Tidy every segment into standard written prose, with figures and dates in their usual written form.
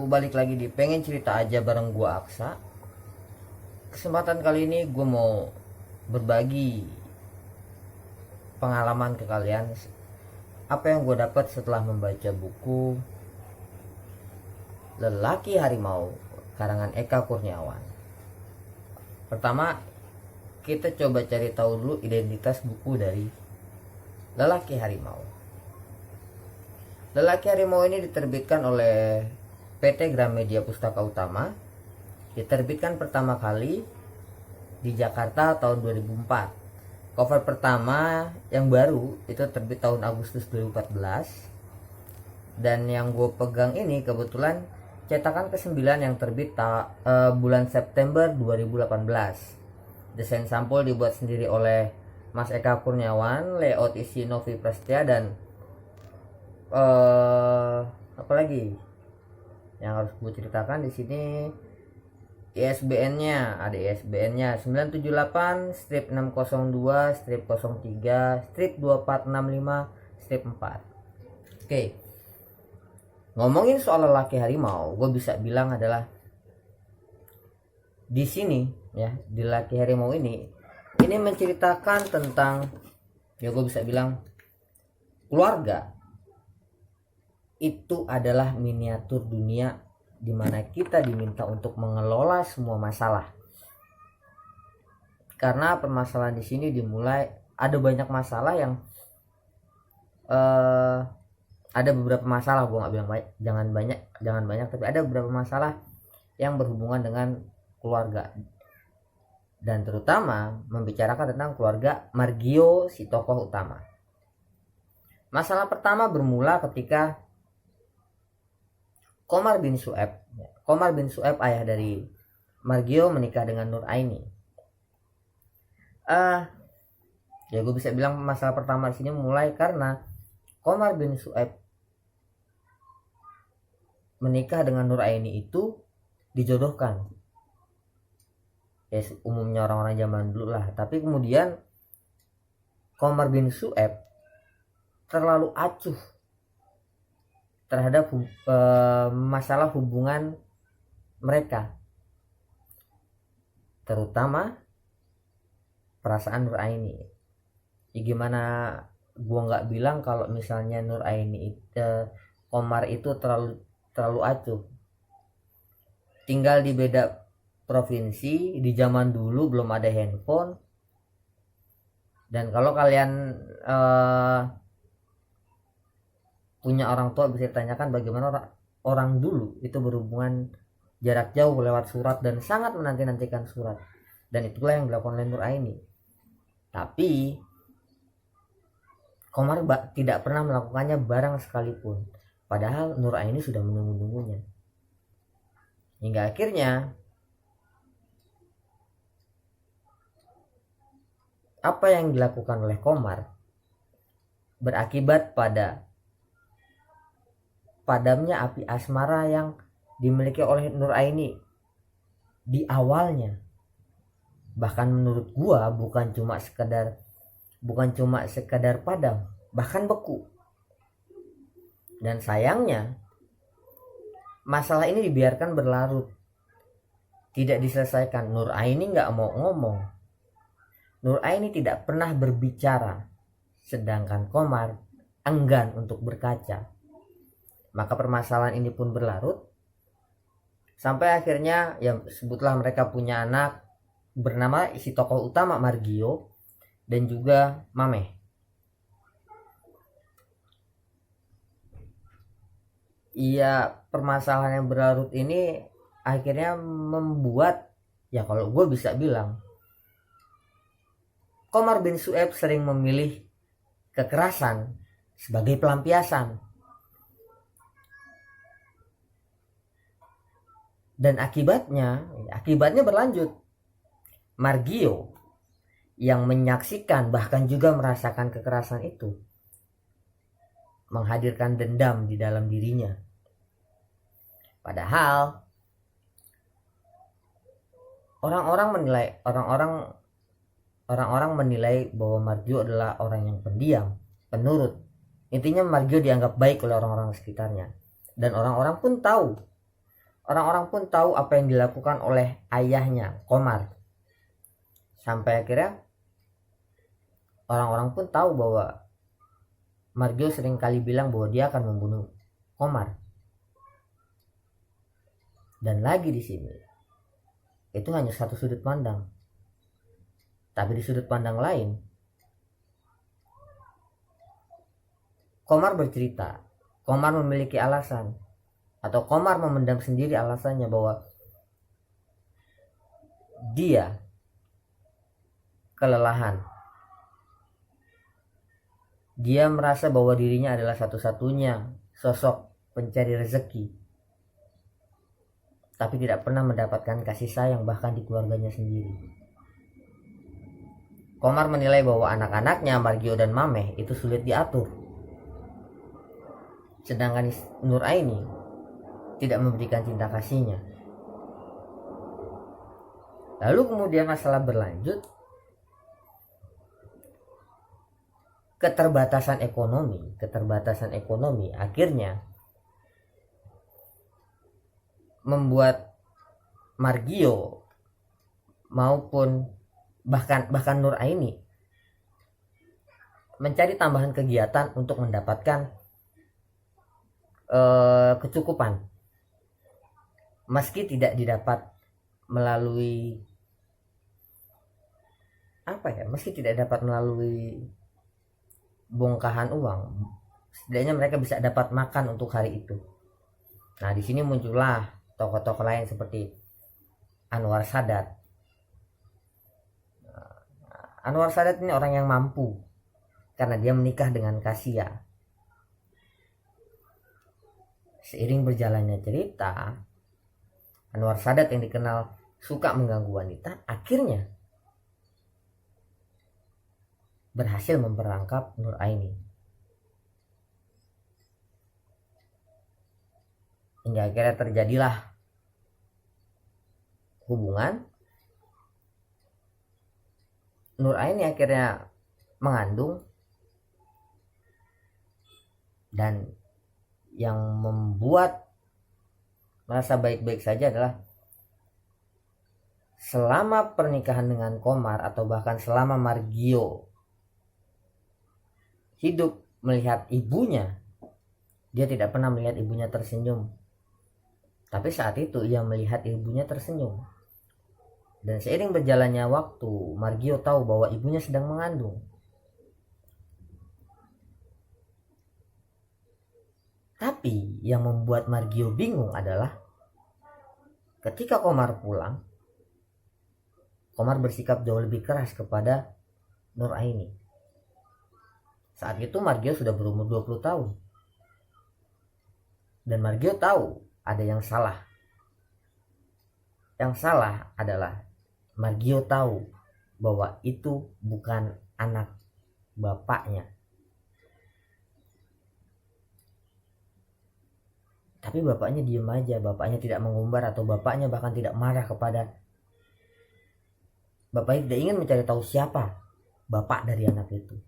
balik lagi di pengen cerita aja bareng gua Aksa. Kesempatan kali ini gue mau berbagi pengalaman ke kalian apa yang gue dapat setelah membaca buku Lelaki Harimau karangan Eka Kurniawan. Pertama, kita coba cari tahu dulu identitas buku dari Lelaki Harimau. Lelaki Harimau ini diterbitkan oleh PT Gramedia Pustaka Utama, diterbitkan pertama kali di Jakarta tahun 2004. Cover pertama yang baru itu terbit tahun Agustus 2014, dan yang gue pegang ini kebetulan cetakan ke-9 yang terbit bulan September 2018. Desain sampul dibuat sendiri oleh Mas Eka Kurniawan, layout isi Novi Prestia, dan apa lagi yang harus gue ceritakan di sini, ISBN-nya ada ISBN-nya 978-602-03-2465-4. Oke. Ngomongin soal Lelaki Harimau, gue bisa bilang adalah di sini ya, di Lelaki Harimau ini menceritakan tentang, ya gue bisa bilang, keluarga itu adalah miniatur dunia di mana kita diminta untuk mengelola semua masalah. Karena permasalahan di sini dimulai, ada banyak masalah yang ada beberapa masalah, gue nggak bilang jangan banyak, tapi ada beberapa masalah yang berhubungan dengan keluarga, dan terutama membicarakan tentang keluarga Margio, si tokoh utama. Masalah pertama bermula ketika Komar bin Sueb ayah dari Margio menikah dengan Nur Aini. Ya gue bisa bilang masalah pertama di sini mulai karena Komar bin Sueb menikah dengan Nur Aini itu dijodohkan. Ya umumnya orang-orang zaman dulu lah. Tapi kemudian Komar bin Sueb terlalu acuh terhadap masalah hubungan mereka, terutama perasaan Nur Aini. Ya gimana gua nggak bilang kalau misalnya Nur Aini Komar itu terlalu acuh. Tinggal di beda provinsi, di zaman dulu belum ada handphone, dan kalau kalian punya orang tua bisa ditanyakan bagaimana orang dulu itu berhubungan jarak jauh lewat surat dan sangat menanti-nantikan surat, dan itulah yang dilakukan oleh Nur Aini. Tapi Komar tidak pernah melakukannya barang sekalipun, padahal Nur Aini sudah menunggu-nunggunya. Hingga akhirnya apa yang dilakukan oleh Komar berakibat pada padamnya api asmara yang dimiliki oleh Nur Aini di awalnya. Bahkan menurut gua bukan cuma sekedar padam, bahkan beku. Dan sayangnya masalah ini dibiarkan berlarut, tidak diselesaikan. Nur Aini nggak mau ngomong, Nur Aini tidak pernah berbicara, sedangkan Komar enggan untuk berkaca. Maka permasalahan ini pun berlarut sampai akhirnya ya sebutlah mereka punya anak bernama si tokoh utama Margio dan juga Mameh. Iya, permasalahan yang berlarut ini akhirnya membuat, ya kalau gue bisa bilang, Komar bin Sueb sering memilih kekerasan sebagai pelampiasan. Dan akibatnya berlanjut. Margio yang menyaksikan bahkan juga merasakan kekerasan itu menghadirkan dendam di dalam dirinya. Padahal orang-orang menilai bahwa Margio adalah orang yang pendiam, penurut. Intinya Margio dianggap baik oleh orang-orang sekitarnya. Dan orang-orang pun tahu Orang-orang pun tahu apa yang dilakukan oleh ayahnya, Komar. Sampai akhirnya orang-orang pun tahu bahwa Margio sering kali bilang bahwa dia akan membunuh Komar. Dan lagi di sini, itu hanya satu sudut pandang. Tapi di sudut pandang lain, Komar bercerita, Komar memiliki alasan, atau Komar memendam sendiri alasannya bahwa dia kelelahan. Dia merasa bahwa dirinya adalah satu-satunya sosok pencari rezeki, tapi tidak pernah mendapatkan kasih sayang bahkan di keluarganya sendiri. Komar menilai bahwa anak-anaknya Margio dan Mameh itu sulit diatur. Sedangkan Nuraini tidak memberikan cinta kasihnya. Lalu kemudian masalah berlanjut, keterbatasan ekonomi akhirnya membuat Margio maupun bahkan Nuraini mencari tambahan kegiatan untuk mendapatkan kecukupan, meski tidak didapat melalui bongkahan uang, setidaknya mereka bisa dapat makan untuk hari itu. Nah, di sini muncullah tokoh-tokoh lain seperti Anwar Sadat. Anwar Sadat ini orang yang mampu karena dia menikah dengan Kasia. Seiring berjalannya cerita, Anwar Sadat yang dikenal suka mengganggu wanita akhirnya berhasil memperangkap Nuraini. Hingga akhirnya terjadilah hubungan. Nuraini akhirnya mengandung, dan yang membuat merasa baik-baik saja adalah selama pernikahan dengan Komar, atau bahkan selama Margio hidup melihat ibunya, dia tidak pernah melihat ibunya tersenyum. Tapi saat itu ia melihat ibunya tersenyum. Dan seiring berjalannya waktu, Margio tahu bahwa ibunya sedang mengandung. Tapi yang membuat Margio bingung adalah ketika Komar pulang, Komar bersikap jauh lebih keras kepada Nuraini. Saat itu Margio sudah berumur 20 tahun. Dan Margio tahu ada yang salah. Yang salah adalah Margio tahu bahwa itu bukan anak bapaknya. Tapi bapaknya diam aja, bapaknya tidak mengumbar, atau bapaknya bahkan tidak marah kepada. Bapaknya tidak ingin mencari tahu siapa bapak dari anak itu.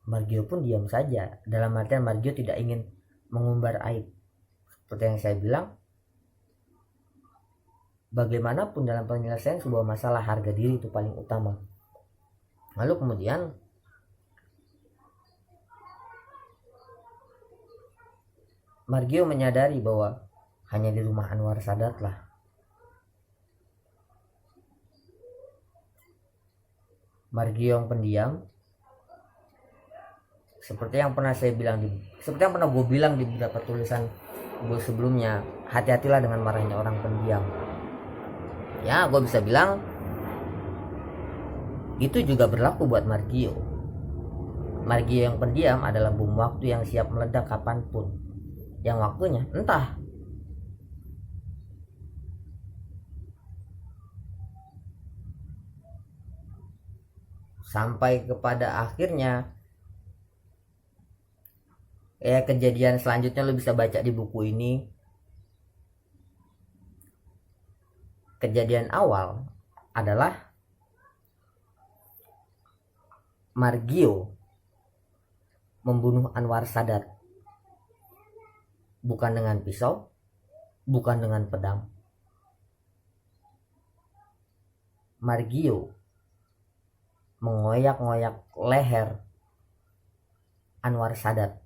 Margio pun diam saja, dalam artian Margio tidak ingin mengumbar aib. Seperti yang saya bilang, bagaimanapun dalam penyelesaian sebuah masalah, harga diri itu paling utama. Lalu kemudian Margio menyadari bahwa hanya di rumah Anwar Sadat lah Margio yang pendiam. Seperti yang pernah gue bilang di beberapa tulisan gue sebelumnya, hati-hatilah dengan marahnya orang pendiam. Ya, gue bisa bilang itu juga berlaku buat Margio. Margio yang pendiam adalah bom waktu yang siap meledak kapanpun. Yang waktunya entah. Sampai kepada akhirnya kejadian selanjutnya lo bisa baca di buku ini. Kejadian awal adalah Margio membunuh Anwar Sadat. bukan dengan pisau, bukan dengan pedang. Margio mengoyak-ngoyak leher Anwar Sadat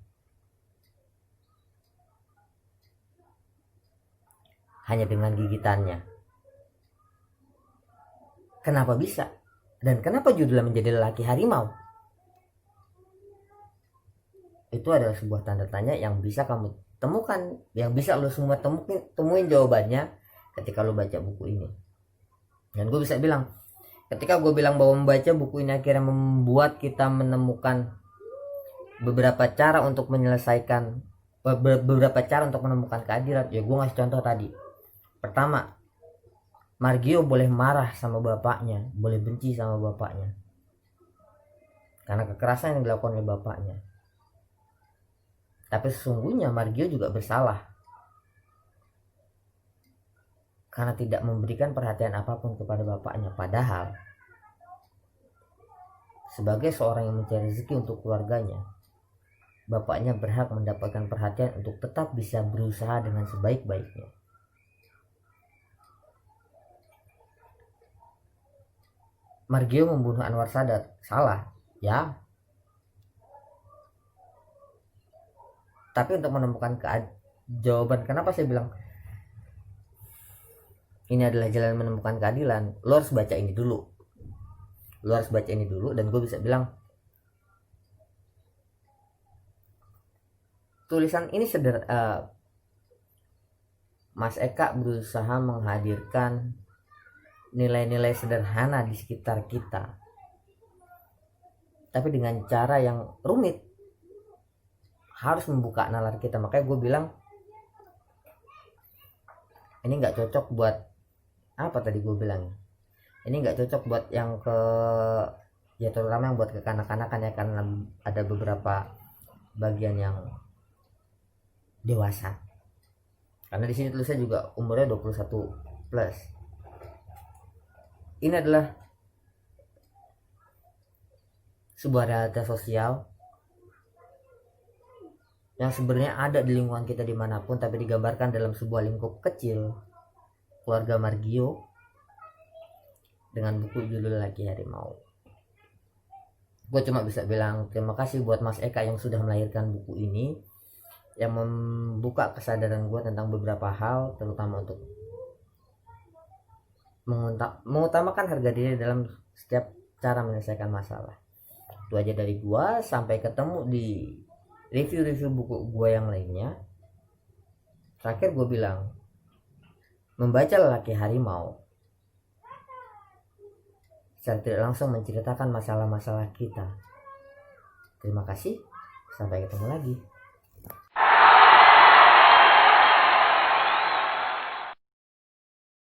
hanya dengan gigitannya. Kenapa bisa? Dan kenapa judulnya menjadi lelaki harimau? Itu adalah sebuah tanda tanya yang bisa kamu temukan, yang bisa lo semua temuin jawabannya ketika lo baca buku ini. Dan gue bisa bilang, ketika gue bilang bahwa membaca buku ini akhirnya membuat kita menemukan beberapa cara untuk menyelesaikan, beberapa cara untuk menemukan keadilan. Ya gue ngasih contoh tadi. Pertama, Margio boleh marah sama bapaknya, boleh benci sama bapaknya karena kekerasan yang dilakukan oleh bapaknya. Tapi sesungguhnya Margio juga bersalah karena tidak memberikan perhatian apapun kepada bapaknya. Padahal sebagai seorang yang mencari rezeki untuk keluarganya, bapaknya berhak mendapatkan perhatian untuk tetap bisa berusaha dengan sebaik-baiknya. Margio membunuh Anwar Sadat, salah, ya. Tapi untuk menemukan jawaban kenapa saya bilang ini adalah jalan menemukan keadilan, lo harus baca ini dulu. Dan gue bisa bilang tulisan ini Mas Eka berusaha menghadirkan nilai-nilai sederhana di sekitar kita, tapi dengan cara yang rumit, harus membuka nalar kita. Makanya gue bilang ini nggak cocok buat apa tadi gue bilang, ini nggak cocok buat yang ya terutama yang buat ke kanak-kanakan ya, karena ada beberapa bagian yang dewasa, karena di sini tulisnya juga umurnya 21 plus. Ini adalah sebuah realitas sosial yang sebenarnya ada di lingkungan kita dimanapun, tapi digambarkan dalam sebuah lingkup kecil, keluarga Margio, dengan buku judul Lelaki Harimau. Gue cuma bisa bilang terima kasih buat Mas Eka yang sudah melahirkan buku ini, yang membuka kesadaran gue tentang beberapa hal, terutama untuk mengutamakan harga diri dalam setiap cara menyelesaikan masalah. Itu aja dari gue, sampai ketemu di review buku gue yang lainnya. Terakhir gue bilang, membaca Lelaki Harimau secara tidak langsung menceritakan masalah-masalah kita. Terima kasih, sampai ketemu lagi.